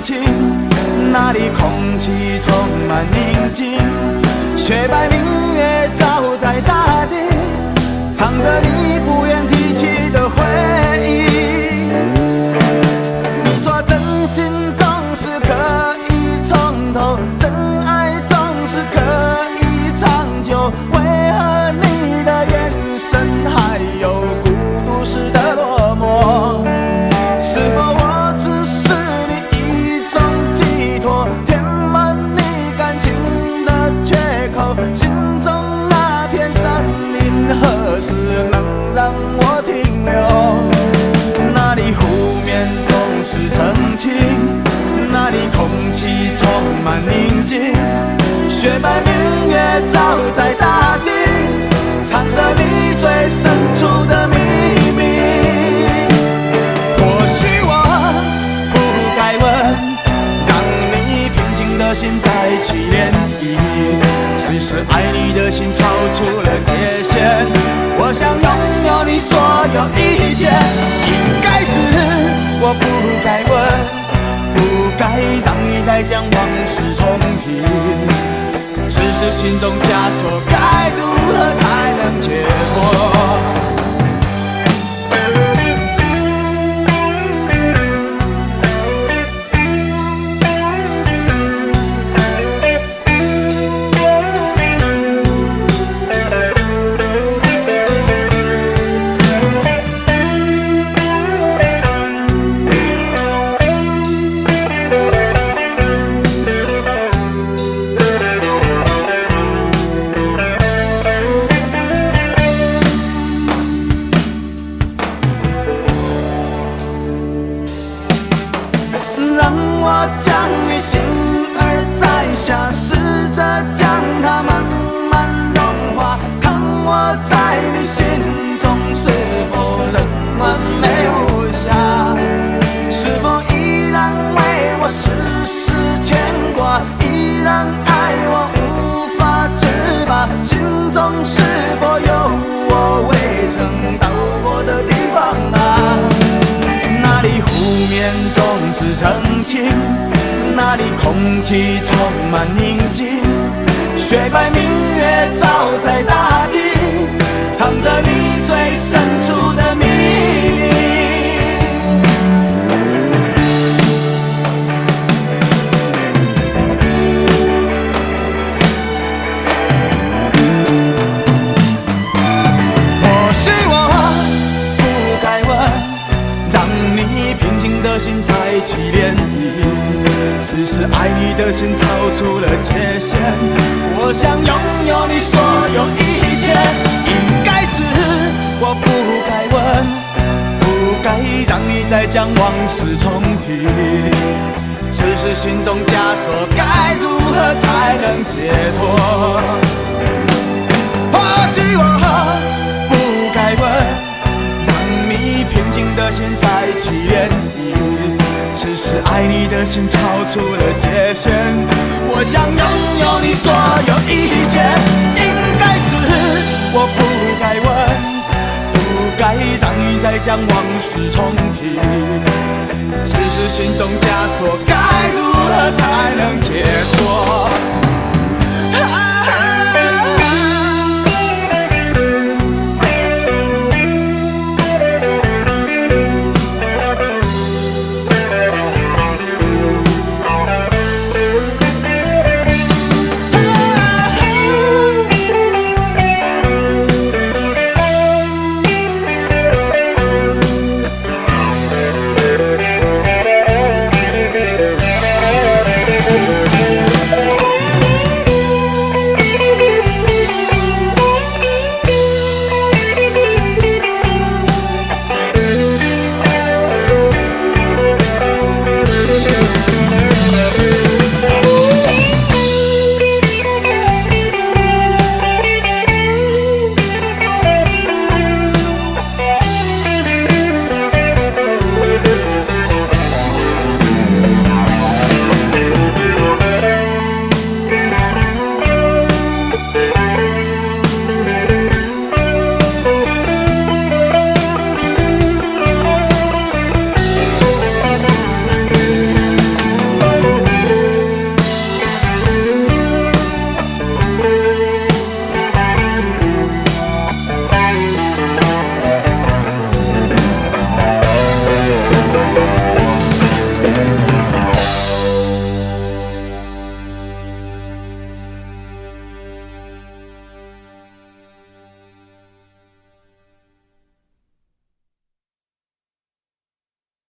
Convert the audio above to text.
情，那里空气充满宁静，雪白明月照在大地，唱着你不愿提起的回忆。你说真心总是可以从头，真爱总是可以长久，为何你的眼神还有孤独时的落寞？是否我只是你一种寄托，填满你感情的缺口？心中那片森林何时能让我停留？那里湖面总是澄清，那里空气充满宁静，雪白明月照在大地，藏着你最深处的秘密。或许我不该问，让你平静的心再起涟漪，只是爱你的心超出了界限。我想拥有你所有一切，应该是我不该问，不该让你再将往事重提，只是心中枷锁该如何才能解脱？让我将你心儿摘下，试着将它慢慢融化，看我在你心中是否仍完美无瑕，是否依然为我时时牵挂，依然爱我无法自拔，心中是否有我未曾到过的地方啊？那里湖面总是澄清，那里空气充满宁静，雪白明月照在大地，藏着你最深处的秘密。或许我不该问，让你平静的心再起涟漪，只是爱你的心超出了界限。我想拥有你所有一切，应该是我不该问，不该让你再将往事重提，只是心中枷锁该如何才能解脱？或许我不该问，让你平静的心再起涟漪，只是爱你的心超出了界限。我想拥有你所有一切，应该是我不该问，不该让你再将往事重提，只是心中枷锁该如何才能解脱？